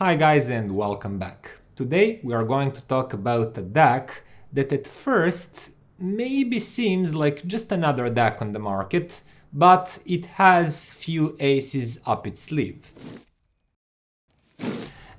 Hi guys and welcome back. Today we are going to talk about a DAC that at first maybe seems like just another DAC on the market, but it has few aces up its sleeve.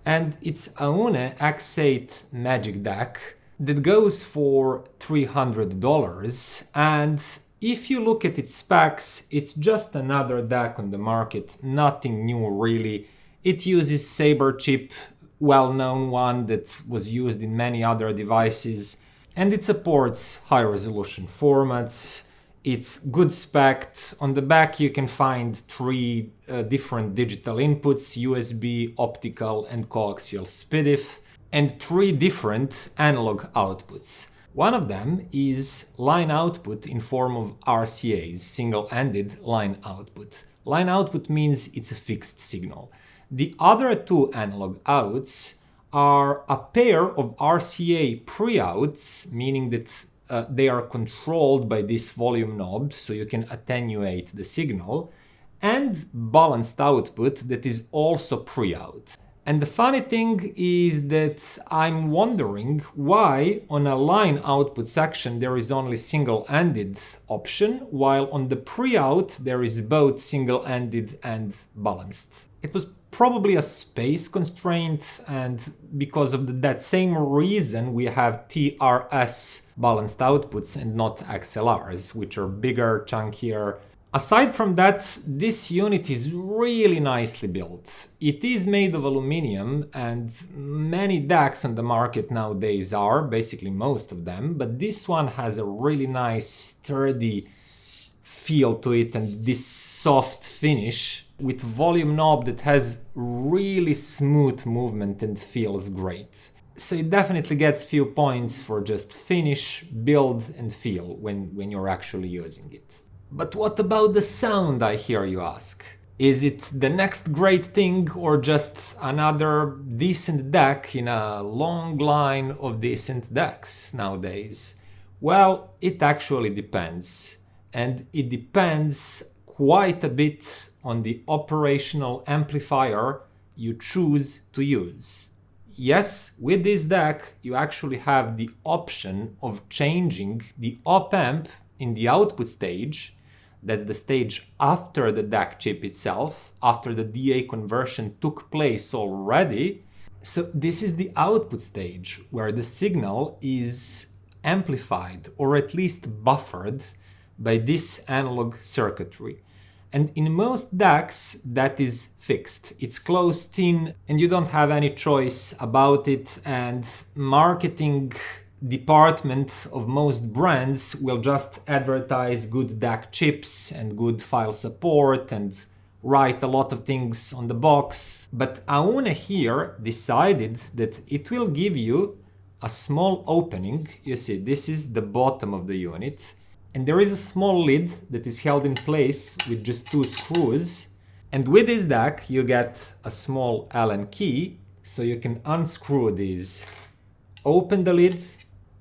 And it's Aune XVIII Magic DAC that goes for $300, and if you look at its specs, it's just another DAC on the market, nothing new really. It uses Sabre chip, well-known one that was used in many other devices, and it supports high-resolution formats. It's good spec'd. On the back you can find three different digital inputs, USB, optical and coaxial SPDIF, and three different analog outputs. One of them is line output in form of RCAs, single-ended line output. Line output means it's a fixed signal. The other two analog outs are a pair of RCA pre-outs, meaning that they are controlled by this volume knob, so you can attenuate the signal, and balanced output that is also pre-out. And the funny thing is that I'm wondering why on a line output section there is only single-ended option, while on the pre-out there is both single-ended and balanced. It was probably a space constraint, and because of that same reason we have TRS balanced outputs and not XLRs, which are bigger, chunkier. Aside from that, this unit is really nicely built. It is made of aluminum, and many DACs on the market nowadays are, basically most of them, but this one has a really nice sturdy feel to it and this soft finish with volume knob that has really smooth movement and feels great. So it definitely gets few points for just finish, build and feel when you're actually using it. But what about the sound, I hear you ask? Is it the next great thing or just another decent DAC in a long line of decent DACs nowadays? Well, it actually depends. And it depends quite a bit on the operational amplifier you choose to use. Yes, with this DAC you actually have the option of changing the op-amp in the output stage. That's the stage after the DAC chip itself, after the DA conversion took place already. So this is the output stage where the signal is amplified or at least buffered by this analog circuitry. And in most DACs that is fixed. It's closed in and you don't have any choice about it, and marketing department of most brands will just advertise good DAC chips and good file support and write a lot of things on the box. But Aune here decided that it will give you a small opening. You see, this is the bottom of the unit. And there is a small lid that is held in place with just two screws. And with this DAC you get a small Allen key, so you can unscrew these, open the lid,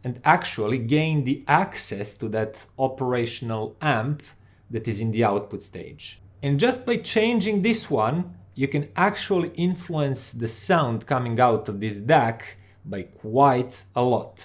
and actually gain the access to that operational amp that is in the output stage. And just by changing this one, you can actually influence the sound coming out of this DAC by quite a lot.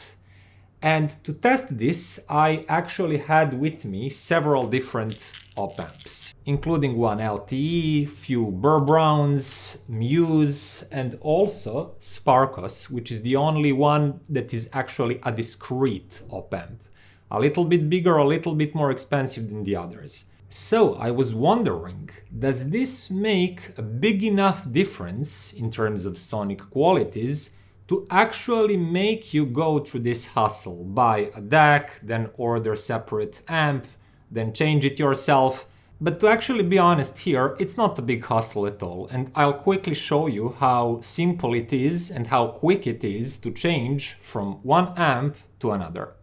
And to test this, I actually had with me several different op-amps, including one LTE, few Burr-Browns, Muses, and also Sparkos, which is the only one that is actually a discrete op-amp. A little bit bigger, a little bit more expensive than the others. So I was wondering, does this make a big enough difference in terms of sonic qualities to actually make you go through this hassle, buy a DAC, then order separate amp, then change it yourself? But to actually be honest here, it's not a big hassle at all, and I'll quickly show you how simple it is and how quick it is to change from one amp to another.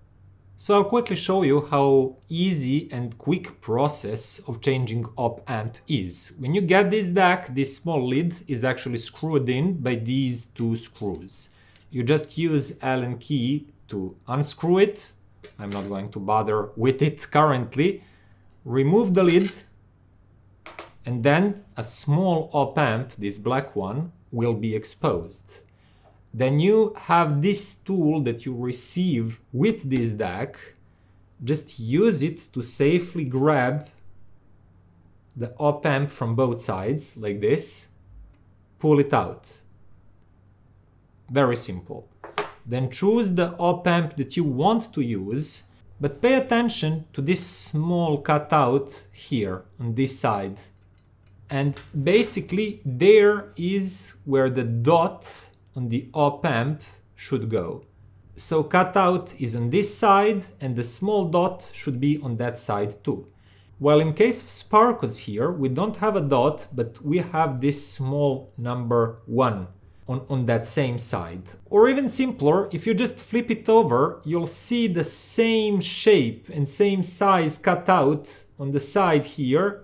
So I'll quickly show you how easy and quick process of changing op-amp is. When you get this DAC, this small lid is actually screwed in by these two screws. You just use Allen key to unscrew it. I'm not going to bother with it currently. Remove the lid, and then a small op-amp, this black one, will be exposed. Then you have this tool that you receive with this DAC. Just use it to safely grab the op-amp from both sides, like this. Pull it out. Very simple. Then choose the op-amp that you want to use, but pay attention to this small cutout here on this side. And basically there is where the dot on the op-amp should go. So cutout is on this side and the small dot should be on that side too. Well, in case of Sparkos here, we don't have a dot, but we have this small number 1 on that same side. Or even simpler, if you just flip it over, you'll see the same shape and same size cutout on the side here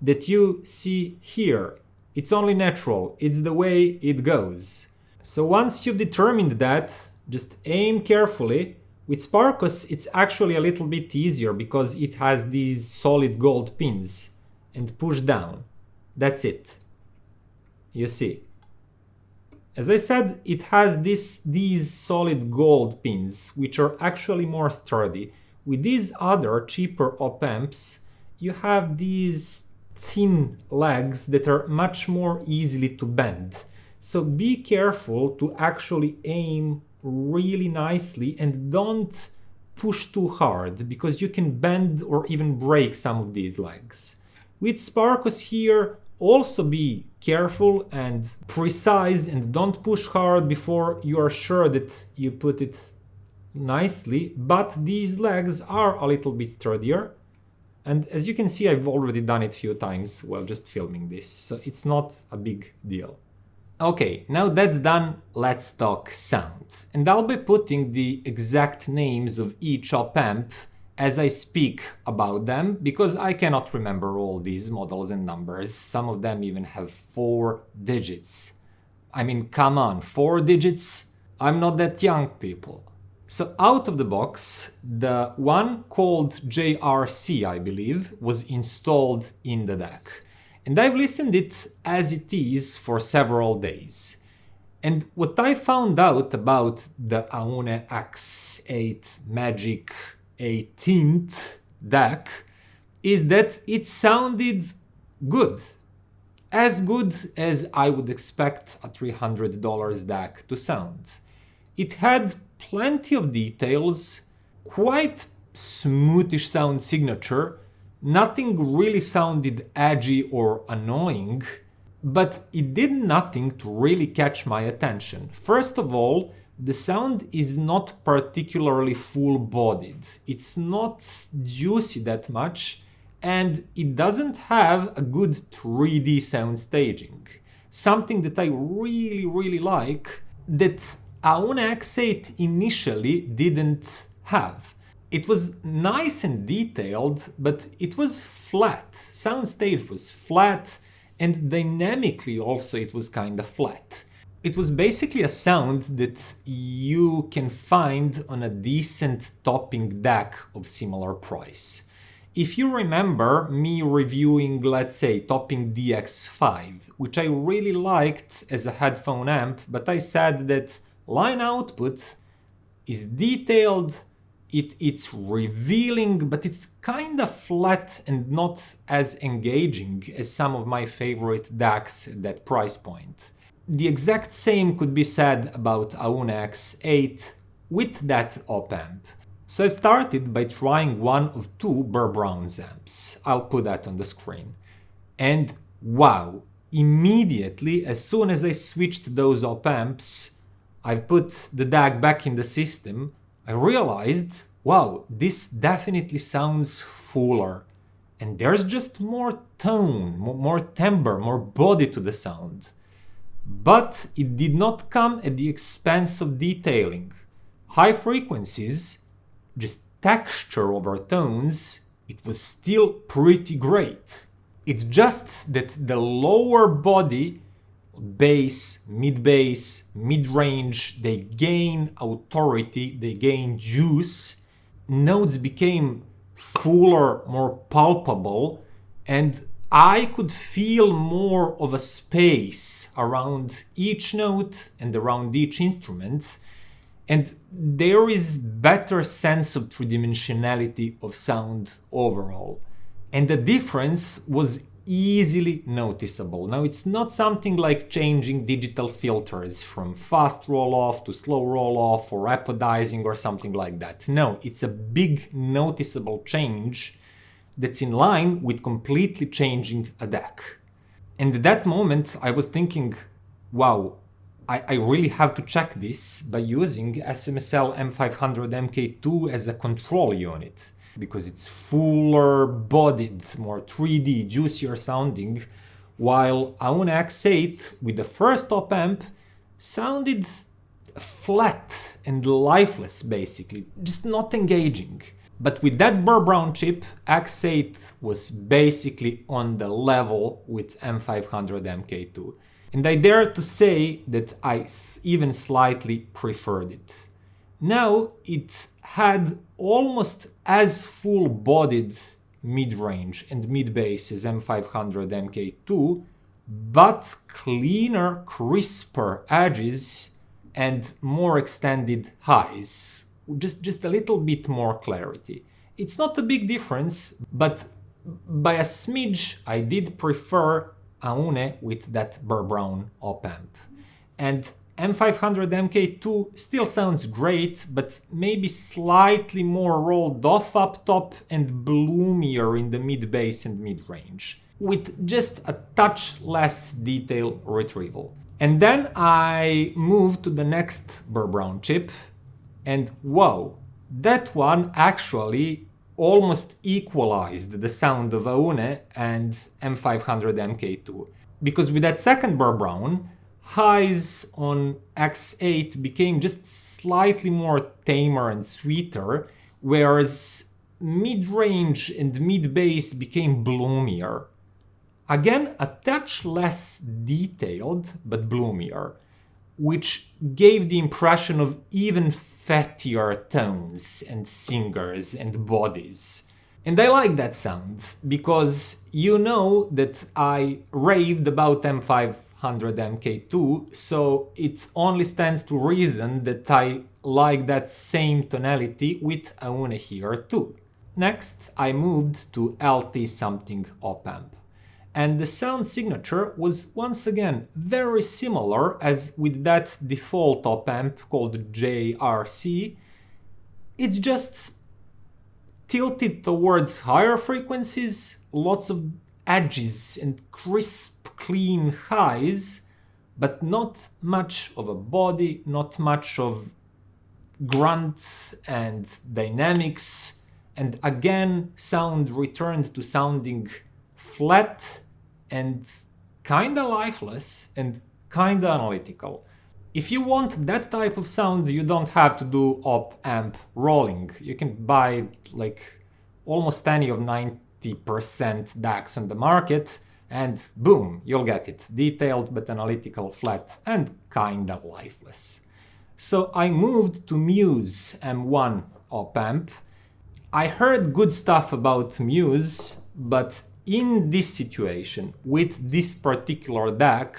that you see here. It's only natural, it's the way it goes. So once you've determined that, just aim carefully. With Sparkos, it's actually a little bit easier because it has these solid gold pins, and push down. That's it. You see. As I said, it has these solid gold pins, which are actually more sturdy. With these other cheaper op-amps, you have these thin legs that are much more easily to bend. So be careful to actually aim really nicely and don't push too hard, because you can bend or even break some of these legs. With Sparkos here, also be careful and precise and don't push hard before you are sure that you put it nicely, but these legs are a little bit sturdier. And as you can see, I've already done it a few times while just filming this, so it's not a big deal. Okay, now that's done, let's talk sound. And I'll be putting the exact names of each op-amp as I speak about them, because I cannot remember all these models and numbers. Some of them even have 4 digits. I mean, come on, 4 digits? I'm not that young, people. So out of the box, the one called JRC, I believe, was installed in the DAC. And I've listened it as it is for several days. And what I found out about the Aune XVIII Magic 18th DAC is that it sounded good. As good as I would expect a $300 DAC to sound. It had plenty of details, quite smoothish sound signature. Nothing really sounded edgy or annoying, but it did nothing to really catch my attention. First of all, the sound is not particularly full-bodied. It's not juicy that much, and it doesn't have a good 3D sound staging. Something that I really like, that Aune XVIII initially didn't have. It was nice and detailed, but it was flat. Soundstage was flat, and dynamically also it was kinda flat. It was basically a sound that you can find on a decent topping DAC of similar price. If you remember me reviewing, let's say, Topping DX5, which I really liked as a headphone amp, but I said that line output is detailed, it's revealing, but it's kinda flat and not as engaging as some of my favorite DACs at that price point. The exact same could be said about Aune XVIII with that op-amp. So I've started by trying one of 2 Burr-Brown amps. I'll put that on the screen. And wow, immediately, as soon as I switched those op-amps, I put the DAC back in the system, I realized, wow, this definitely sounds fuller. And there's just more tone, more timbre, more body to the sound. But it did not come at the expense of detailing. High frequencies, just texture over tones, it was still pretty great. It's just that the lower body, bass, mid-range, they gain authority, they gain juice. Notes became fuller, more palpable, and I could feel more of a space around each note and around each instrument, and there is better sense of three-dimensionality of sound overall. And the difference was easily noticeable. Now, it's not something like changing digital filters from fast roll-off to slow roll-off or apodizing or something like that. No, it's a big noticeable change that's in line with completely changing a DAC. And at that moment, I was thinking, wow, I really have to check this by using SMSL M500 MK2 as a control unit, because it's fuller bodied, more 3D, juicier sounding, while Aune XVIII with the first op-amp sounded flat and lifeless, basically, just not engaging. But with that Burr-Brown chip, XVIII was basically on the level with M500 MK2. And I dare to say that I even slightly preferred it. Now it had almost as full-bodied mid-range and mid-bass as M500 MK2, but cleaner, crisper edges and more extended highs. Just a little bit more clarity. It's not a big difference, but by a smidge I did prefer Aune with that Burr-Brown op-amp. And M500 MK2 still sounds great, but maybe slightly more rolled off up top and bloomier in the mid-bass and mid-range, with just a touch less detail retrieval. And then I moved to the next Burr-Brown chip, and wow, that one actually almost equalized the sound of Aune and M500 MK2. Because with that second Burr-Brown, highs on XVIII became just slightly more tamer and sweeter, whereas mid-range and mid-bass became bloomier. Again, a touch less detailed, but bloomier, which gave the impression of even fattier tones and singers and bodies. And I like that sound, because you know that I raved about M500 MK2, so it only stands to reason that I like that same tonality with Aune here too. Next, I moved to LT something op-amp. And the sound signature was once again very similar as with that default op-amp called JRC. It's just tilted towards higher frequencies, lots of edges and crisp, clean highs, but not much of a body, not much of grunt and dynamics, and again sound returned to sounding flat and kinda lifeless and kinda analytical. If you want that type of sound, you don't have to do op-amp rolling. You can buy like almost any of 90% DACs on the market and boom, you'll get it. Detailed but analytical, flat and kinda lifeless. So I moved to Muse M1 op-amp. I heard good stuff about Muse, but in this situation, with this particular DAC,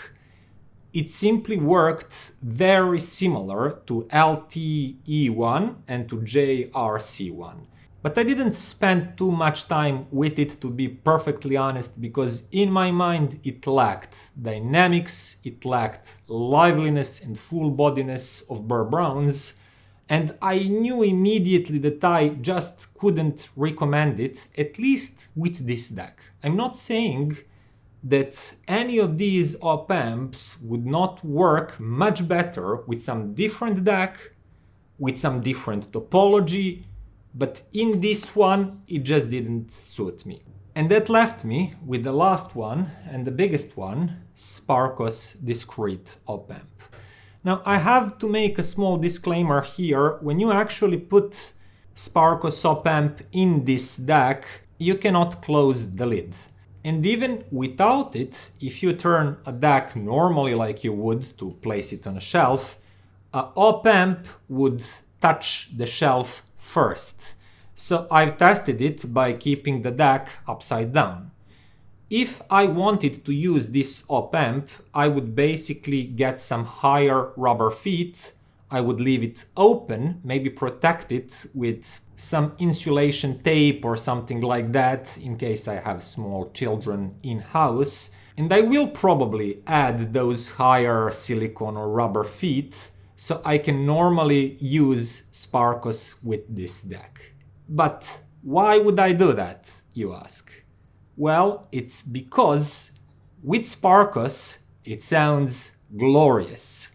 it simply worked very similar to LTE1 and to JRC1. But I didn't spend too much time with it, to be perfectly honest, because in my mind it lacked dynamics, it lacked liveliness and full bodiness of Burr-Browns, and I knew immediately that I just couldn't recommend it, at least with this DAC. I'm not saying that any of these op-amps would not work much better with some different DAC, with some different topology, but in this one it just didn't suit me. And that left me with the last one and the biggest one, Sparkos discrete op-amp. Now I have to make a small disclaimer here. When you actually put Sparkos opamp in this DAC, you cannot close the lid. And even without it, if you turn a DAC normally like you would to place it on a shelf, a op-amp would touch the shelf first. So I've tested it by keeping the DAC upside down. If I wanted to use this op-amp, I would basically get some higher rubber feet. I would leave it open, maybe protect it with some insulation tape or something like that in case I have small children in-house. And I will probably add those higher silicone or rubber feet so I can normally use Sparkos with this DAC. But why would I do that, you ask? Well, it's because with Sparkos it sounds glorious.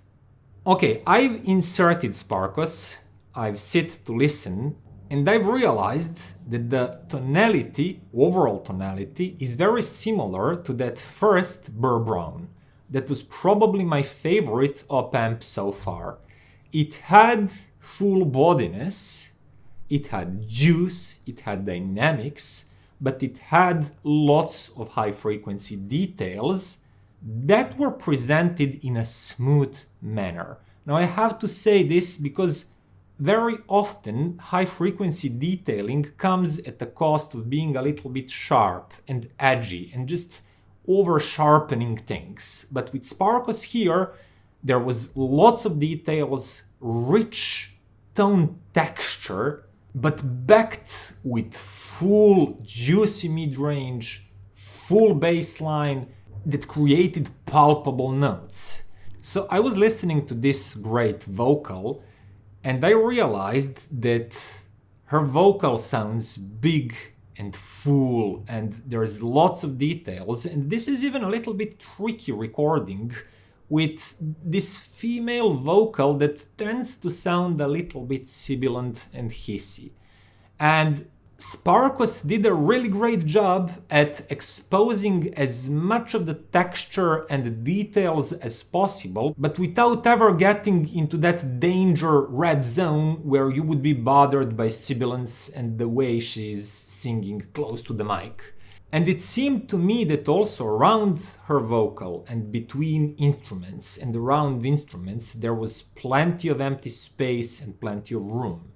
Okay, I've inserted Sparkos, I've sit to listen, and I've realized that the tonality, overall tonality, is very similar to that first Burr-Brown. That was probably my favorite op-amp so far. It had full bodiness, it had juice, it had dynamics, but it had lots of high-frequency details that were presented in a smooth manner. Now I have to say this because very often high-frequency detailing comes at the cost of being a little bit sharp and edgy and just over-sharpening things. But with Sparkos here, there was lots of details, rich tone texture, but backed with full juicy mid-range, full bass line that created palpable notes. So I was listening to this great vocal and I realized that her vocal sounds big and full and there's lots of details, and this is even a little bit tricky recording with this female vocal that tends to sound a little bit sibilant and hissy. And Sparkos did a really great job at exposing as much of the texture and details as possible, but without ever getting into that danger red zone where you would be bothered by sibilance and the way she's singing close to the mic. And it seemed to me that also around her vocal and between instruments and around instruments there was plenty of empty space and plenty of room.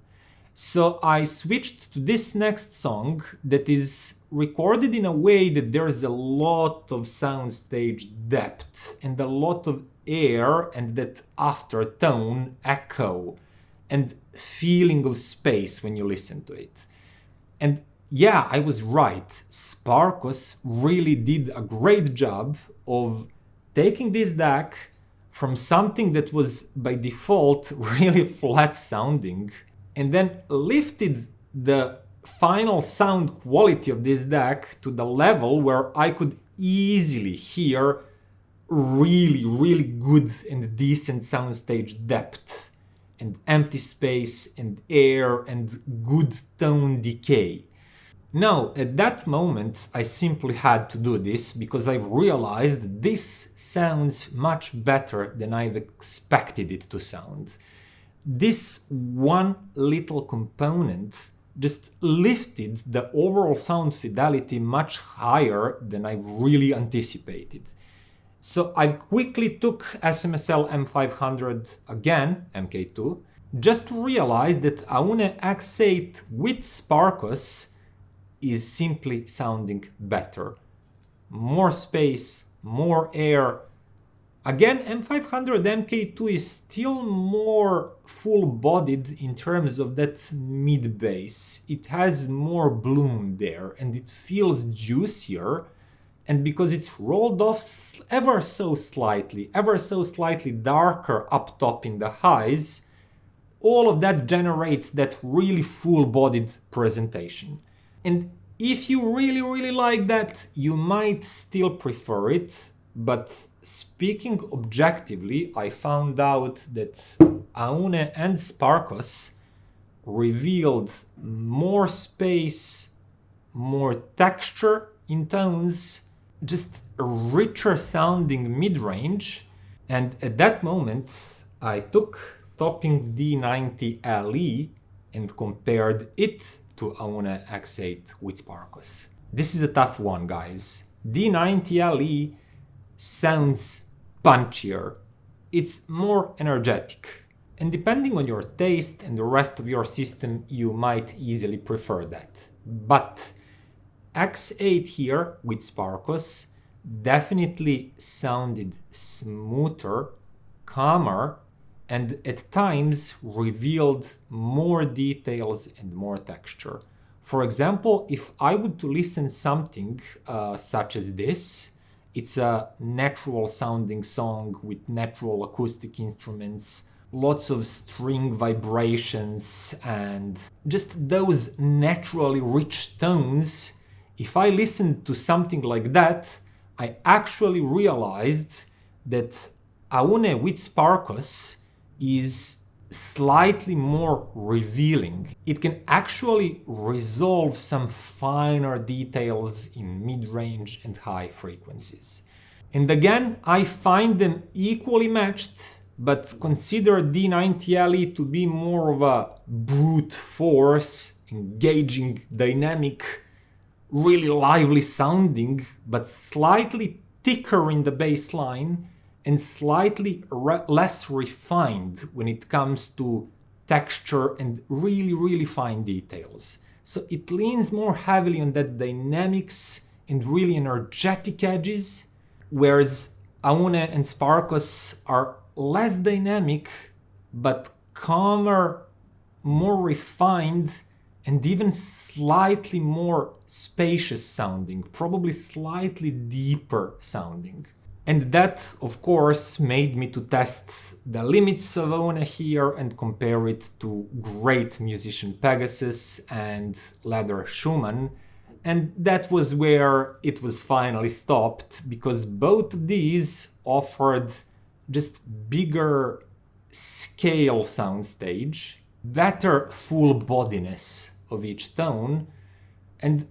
So I switched to this next song that is recorded in a way that there's a lot of soundstage depth and a lot of air and that aftertone, echo and feeling of space when you listen to it. And yeah, I was right. Sparkos really did a great job of taking this DAC from something that was by default really flat sounding and then lifted the final sound quality of this DAC to the level where I could easily hear really good and decent soundstage depth and empty space and air and good tone decay. Now, at that moment, I simply had to do this because I've realized this sounds much better than I've expected it to sound. This one little component just lifted the overall sound fidelity much higher than I really anticipated. So I quickly took SMSL M500 again, MKII, just to realize that Aune XVIII with Sparkos is simply sounding better. More space, more air. Again, M500 MKII is still more full-bodied in terms of that mid-bass. It has more bloom there and it feels juicier, and because it's rolled off ever so slightly darker up top in the highs, all of that generates that really full-bodied presentation. And if you really like that, you might still prefer it, but speaking objectively, I found out that Aune and Sparkos revealed more space, more texture in tones, just a richer sounding mid-range. And at that moment, I took Topping D90 LE and compared it to Aune XVIII with Sparkos. This is a tough one, guys. D90 LE sounds punchier. It's more energetic. And depending on your taste and the rest of your system, you might easily prefer that. But X8 here with Sparkos definitely sounded smoother, calmer, and at times revealed more details and more texture. For example, if I would to listen something such as this, it's a natural sounding song with natural acoustic instruments, lots of string vibrations, and just those naturally rich tones. If I listened to something like that, I actually realized that Aune with Sparkos is slightly more revealing. It can actually resolve some finer details in mid-range and high frequencies. And again, I find them equally matched, but consider D90 to be more of a brute force, engaging, dynamic, really lively sounding, but slightly thicker in the bass line and slightly less refined when it comes to texture and really fine details. So it leans more heavily on that dynamics and really energetic edges, whereas Aune and Sparkos are less dynamic, but calmer, more refined, and even slightly more spacious sounding, probably slightly deeper sounding. And that, of course, made me to test the limits of Aune here and compare it to great musician Pegasus and Leather Schumann. And that was where it was finally stopped, because both of these offered just bigger scale soundstage, better full bodiness of each tone. And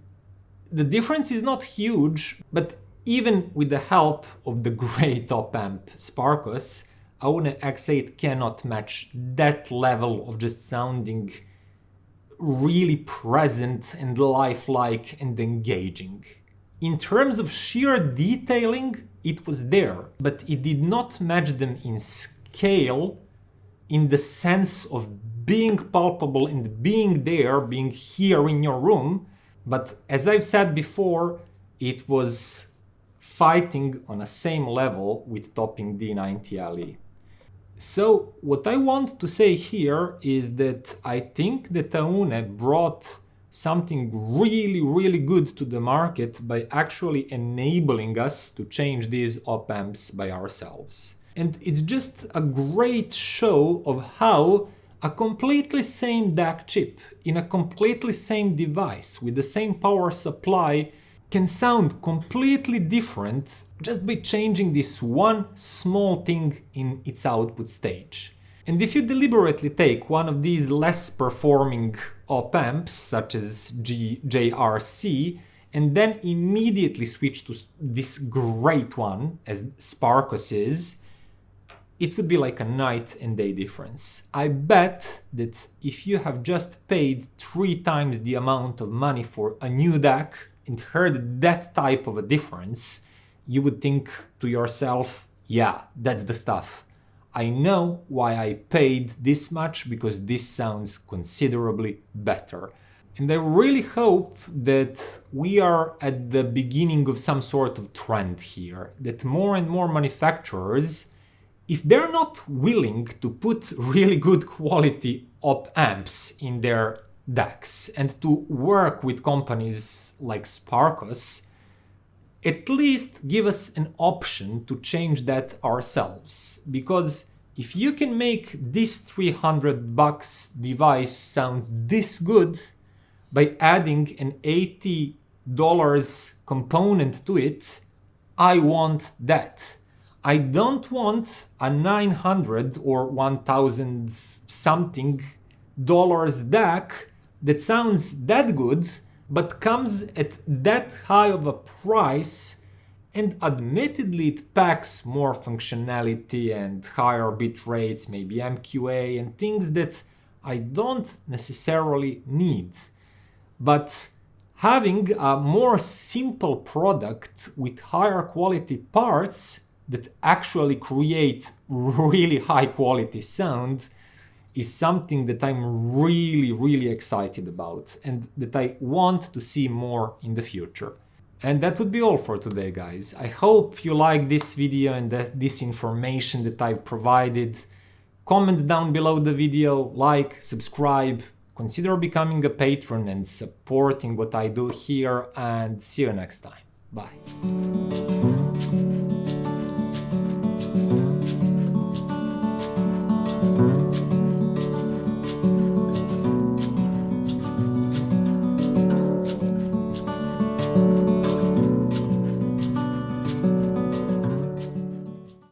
the difference is not huge, but even with the help of the great op-amp Sparkos, Aune X8 cannot match that level of just sounding really present and lifelike and engaging. In terms of sheer detailing, it was there, but it did not match them in scale, in the sense of being palpable and being there, being here in your room. But as I've said before, it was fighting on a same level with Topping D90. So what I want to say here is that I think that Aune brought something really good to the market by actually enabling us to change these op-amps by ourselves. And it's just a great show of how a completely same DAC chip in a completely same device with the same power supply can sound completely different just by changing this one small thing in its output stage. And if you deliberately take one of these less performing op-amps, such as JRC, and then immediately switch to this great one, as Sparkos is, it would be like a night and day difference. I bet that if you have just paid 3 times the amount of money for a new DAC and heard that type of a difference, you would think to yourself, yeah, that's the stuff. I know why I paid this much, because this sounds considerably better. And I really hope that we are at the beginning of some sort of trend here, that more and more manufacturers, if they're not willing to put really good quality op-amps in their DACs and to work with companies like Sparkos, at least give us an option to change that ourselves. Because if you can make this $300 device sound this good by adding an $80 component to it, I want that. I don't want a $900 or $1,000 something DAC that sounds that good, but comes at that high of a price, and admittedly it packs more functionality and higher bit rates, maybe MKII and things that I don't necessarily need. But having a more simple product with higher quality parts that actually create really high quality sound is something that I'm really excited about and that I want to see more in the future. And that would be all for today, guys. I hope you like this video and this information that I've provided. Comment down below the video, like, subscribe, consider becoming a patron and supporting what I do here, and see you next time. Bye.